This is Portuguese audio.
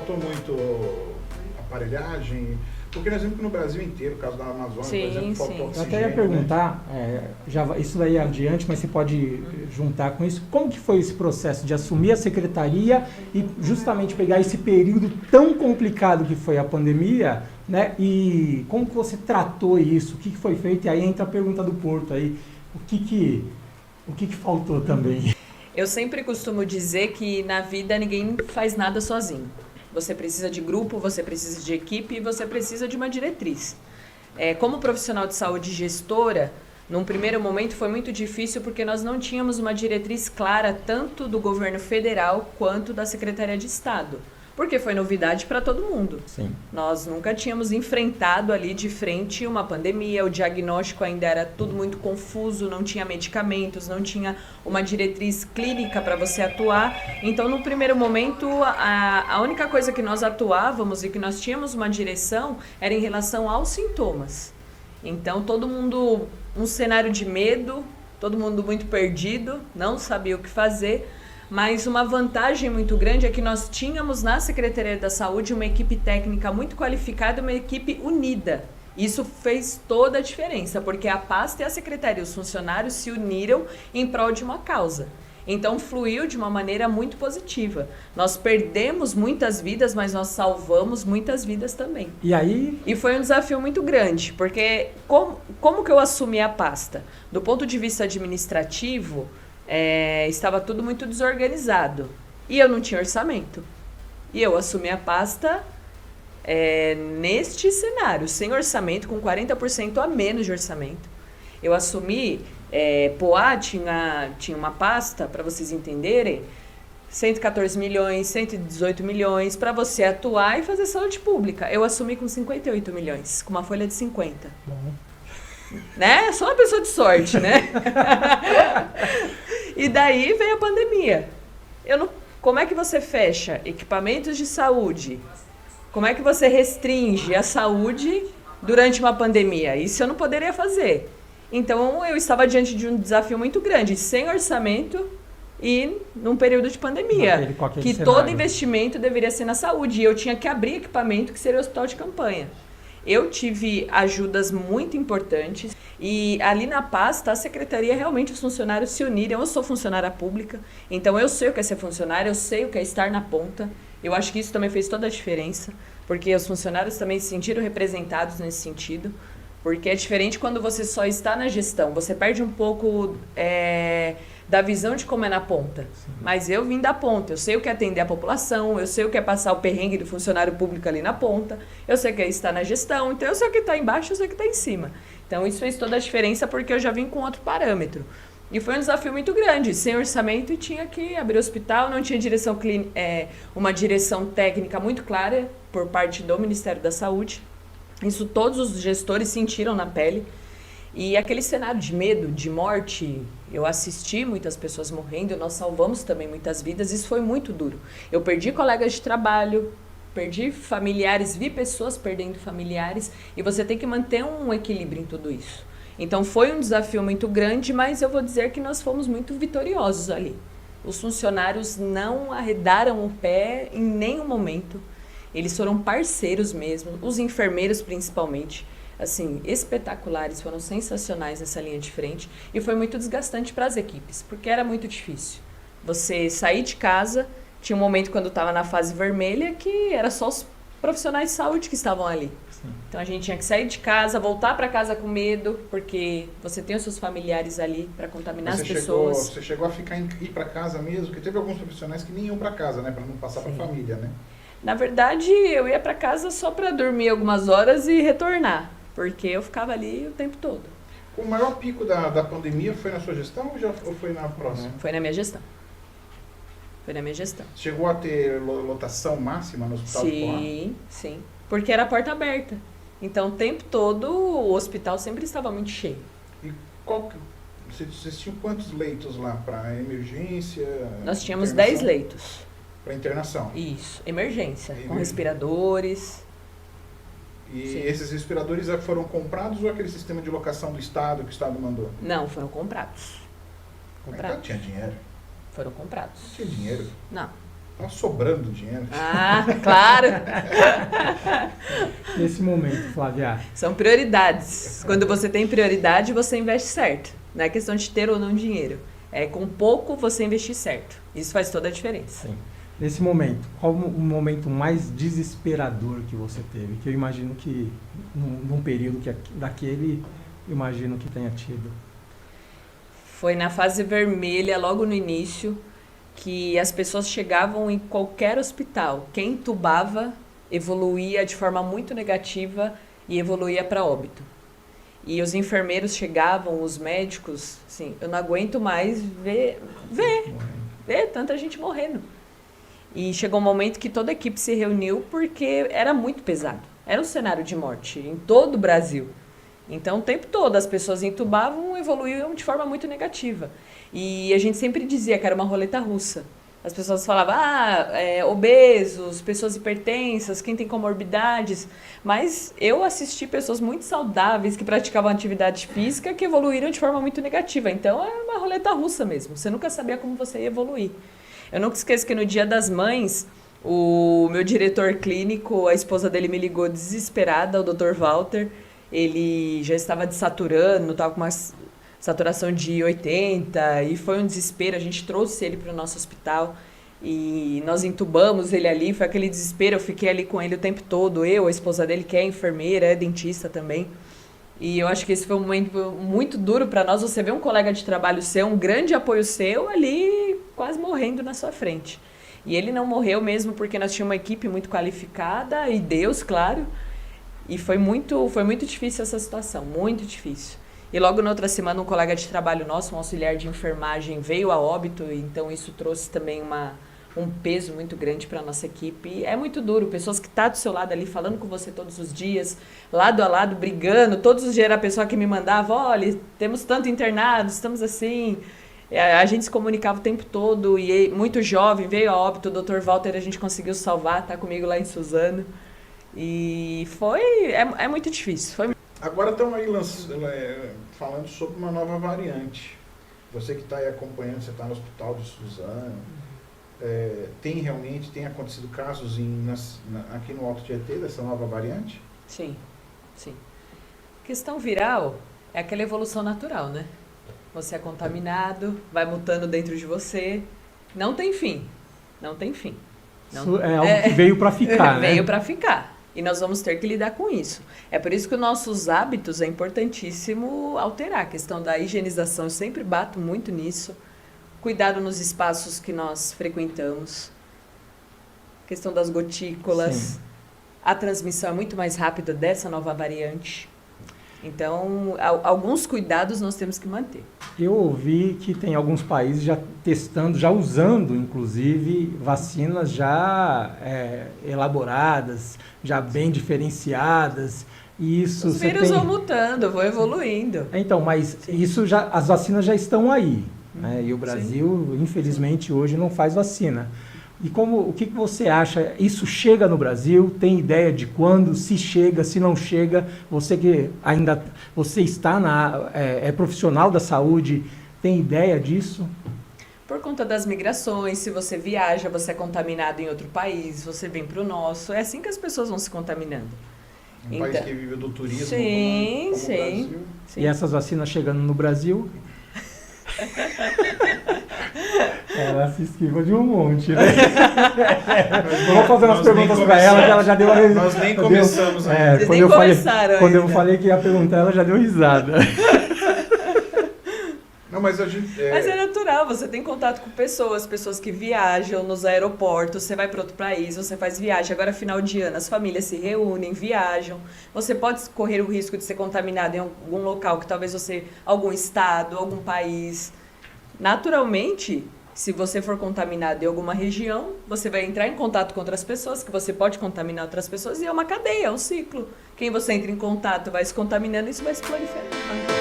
faltou muito aparelhagem? Porque nós vimos que no Brasil inteiro, o caso da Amazônia, por exemplo, faltou oxigênio. Eu até ia perguntar, isso daí é adiante, mas você pode juntar com isso. Como que foi esse processo de assumir a secretaria e justamente pegar esse período tão complicado que foi a pandemia, né? E como que você tratou isso? O que foi feito? E aí entra a pergunta do Porto aí. O que faltou também? Eu sempre costumo dizer que na vida ninguém faz nada sozinho. Você precisa de grupo, você precisa de equipe e você precisa de uma diretriz. Como profissional de saúde gestora, num primeiro momento foi muito difícil porque nós não tínhamos uma diretriz clara tanto do governo federal quanto da Secretaria de Estado. Porque foi novidade para todo mundo. Sim. Nós nunca tínhamos enfrentado ali de frente uma pandemia, o diagnóstico ainda era tudo muito confuso, não tinha medicamentos, não tinha uma diretriz clínica para você atuar. Então, no primeiro momento, a única coisa que nós atuávamos e que nós tínhamos uma direção era em relação aos sintomas. Então, todo mundo, um cenário de medo, todo mundo muito perdido, não sabia o que fazer. Mas uma vantagem muito grande é que nós tínhamos na Secretaria da Saúde uma equipe técnica muito qualificada, uma equipe unida. Isso fez toda a diferença, porque a pasta e a secretaria, os funcionários se uniram em prol de uma causa. Então fluiu de uma maneira muito positiva. Nós perdemos muitas vidas, mas nós salvamos muitas vidas também. E foi um desafio muito grande, porque como que eu assumi a pasta? Do ponto de vista administrativo, estava tudo muito desorganizado e eu não tinha orçamento. E eu assumi a pasta neste cenário, sem orçamento, com 40% a menos de orçamento. Eu assumi, Poá tinha uma pasta, para vocês entenderem, 114 milhões, 118 milhões, para você atuar e fazer saúde pública. Eu assumi com 58 milhões, com uma folha de 50. Né? Sou uma pessoa de sorte, né? E daí veio a pandemia. Como é que você fecha equipamentos de saúde? Como é que você restringe a saúde durante uma pandemia? Isso eu não poderia fazer. Então eu estava diante de um desafio muito grande, sem orçamento e num período de pandemia, que todo investimento deveria ser na saúde. E eu tinha que abrir equipamento, que seria o hospital de campanha. Eu tive ajudas muito importantes e ali na pasta, a secretaria, realmente os funcionários se uniram. Eu sou funcionária pública, então eu sei o que é ser funcionária, eu sei o que é estar na ponta. Eu acho que isso também fez toda a diferença, porque os funcionários também se sentiram representados nesse sentido, porque é diferente quando você só está na gestão, você perde um pouco da visão de como é na ponta. Sim. Mas eu vim da ponta, eu sei o que é atender a população, eu sei o que é passar o perrengue do funcionário público ali na ponta, eu sei o que é estar na gestão, então eu sei o que está embaixo, eu sei o que está em cima. Então isso fez toda a diferença porque eu já vim com outro parâmetro. E foi um desafio muito grande, sem orçamento, e tinha que abrir o hospital, não tinha direção uma direção técnica muito clara por parte do Ministério da Saúde. Isso todos os gestores sentiram na pele. E aquele cenário de medo, de morte, eu assisti muitas pessoas morrendo, nós salvamos também muitas vidas, isso foi muito duro. Eu perdi colegas de trabalho, perdi familiares, vi pessoas perdendo familiares, e você tem que manter um equilíbrio em tudo isso. Então foi um desafio muito grande, mas eu vou dizer que nós fomos muito vitoriosos ali. Os funcionários não arredaram o pé em nenhum momento, eles foram parceiros mesmo, os enfermeiros principalmente. Assim, espetaculares, foram sensacionais nessa linha de frente e foi muito desgastante para as equipes, porque era muito difícil. Você sair de casa, tinha um momento quando estava na fase vermelha que era só os profissionais de saúde que estavam ali. Sim. Então a gente tinha que sair de casa, voltar para casa com medo, porque você tem os seus familiares ali para contaminar as pessoas. Você chegou a ir para casa mesmo, porque teve alguns profissionais que nem iam para casa, né, para não passar para a família, né? Na verdade, eu ia para casa só para dormir algumas horas e retornar. Porque eu ficava ali o tempo todo. O maior pico da pandemia foi na sua gestão ou foi na próxima? Foi na minha gestão. Foi na minha gestão. Chegou a ter lotação máxima no hospital de Poá? Sim, sim. Porque era a porta aberta. Então, o tempo todo, o hospital sempre estava muito cheio. E vocês tinham quantos leitos lá para emergência? Nós tínhamos 10 leitos. Para internação? Isso, emergência, com respiradores. E sim, esses respiradores foram comprados ou aquele sistema de locação do Estado que o Estado mandou? Não, foram comprados. Então tinha dinheiro? Foram comprados. Tinha dinheiro? Não. Tá sobrando dinheiro. Ah, claro. Nesse momento, Flávia. São prioridades. Quando você tem prioridade, você investe certo. Não é questão de ter ou não dinheiro. É com pouco você investir certo. Isso faz toda a diferença. Sim. Nesse momento, qual o momento mais desesperador que você teve? Que eu imagino que, num período daquele, eu imagino que tenha tido. Foi na fase vermelha, logo no início, que as pessoas chegavam em qualquer hospital. Quem entubava evoluía de forma muito negativa e evoluía para óbito. E os enfermeiros chegavam, os médicos, assim, eu não aguento mais ver tanta gente morrendo. E chegou um momento que toda a equipe se reuniu porque era muito pesado. Era um cenário de morte em todo o Brasil. Então, o tempo todo, as pessoas entubavam e evoluíam de forma muito negativa. E a gente sempre dizia que era uma roleta russa. As pessoas falavam, obesos, pessoas hipertensas, quem tem comorbidades. Mas eu assisti pessoas muito saudáveis que praticavam atividade física que evoluíram de forma muito negativa. Então, era uma roleta russa mesmo. Você nunca sabia como você ia evoluir. Eu nunca esqueço que no Dia das Mães, o meu diretor clínico, a esposa dele me ligou desesperada, o Dr. Walter. Ele já estava desaturando, estava com uma saturação de 80 e foi um desespero. A gente trouxe ele para o nosso hospital e nós entubamos ele ali. Foi aquele desespero, eu fiquei ali com ele o tempo todo. Eu, a esposa dele, que é enfermeira, é dentista também. E eu acho que esse foi um momento muito duro para nós. Você vê um colega de trabalho seu, um grande apoio seu ali quase morrendo na sua frente. E ele não morreu mesmo porque nós tínhamos uma equipe muito qualificada e Deus, claro. E foi muito difícil essa situação, muito difícil. E logo na outra semana um colega de trabalho nosso, um auxiliar de enfermagem, veio a óbito. Então isso trouxe também um peso muito grande para a nossa equipe. E é muito duro, pessoas que estão do seu lado ali, falando com você todos os dias, lado a lado, brigando. Todos os dias era a pessoa que me mandava, olha, temos tanto internados, estamos assim. A gente se comunicava o tempo todo e muito jovem, veio a óbito, o Dr. Walter a gente conseguiu salvar, tá comigo lá em Suzano. E é muito difícil. Agora estão aí falando sobre uma nova variante. Você que está aí acompanhando, você está no hospital de Suzano, tem acontecido casos aqui no Alto Tietê dessa nova variante? Sim, sim. Questão viral é aquela evolução natural, né? Você é contaminado, vai mutando dentro de você, não tem fim, não tem fim. Isso é algo que veio para ficar, né? Veio para ficar. E nós vamos ter que lidar com isso. É por isso que os nossos hábitos é importantíssimo alterar. A questão da higienização, eu sempre bato muito nisso. Cuidado nos espaços que nós frequentamos. A questão das gotículas. Sim. A transmissão é muito mais rápida dessa nova variante. Então, alguns cuidados nós temos que manter. Eu ouvi que tem alguns países já testando, já usando, inclusive, vacinas já elaboradas, já bem diferenciadas. E isso os vírus vão mutando, vão evoluindo. Então, mas isso as vacinas já estão aí. Né? E o Brasil, sim, infelizmente, hoje não faz vacina. E o que você acha? Isso chega no Brasil? Tem ideia de quando? Se chega, se não chega? Você que você está é profissional da saúde, tem ideia disso? Por conta das migrações, se você viaja, você é contaminado em outro país, você vem para o nosso, é assim que as pessoas vão se contaminando. Um país que vive do turismo, sim, como sim, o Brasil. Sim. E essas vacinas chegando no Brasil? Ela se esquiva de um monte, né? Vamos fazer umas perguntas para ela, que ela já deu uma risada. Nós nem começamos ainda. Quando eu falei que ia perguntar, ela já deu risada. Não, mas a gente... Mas é natural, você tem contato com pessoas que viajam nos aeroportos, você vai para outro país, você faz viagem. Agora, final de ano, as famílias se reúnem, viajam. Você pode correr o risco de ser contaminado em algum local, que talvez algum estado, algum país. Naturalmente, se você for contaminado em alguma região, você vai entrar em contato com outras pessoas, que você pode contaminar outras pessoas, e é uma cadeia, é um ciclo. Quem você entra em contato vai se contaminando e isso vai se proliferando.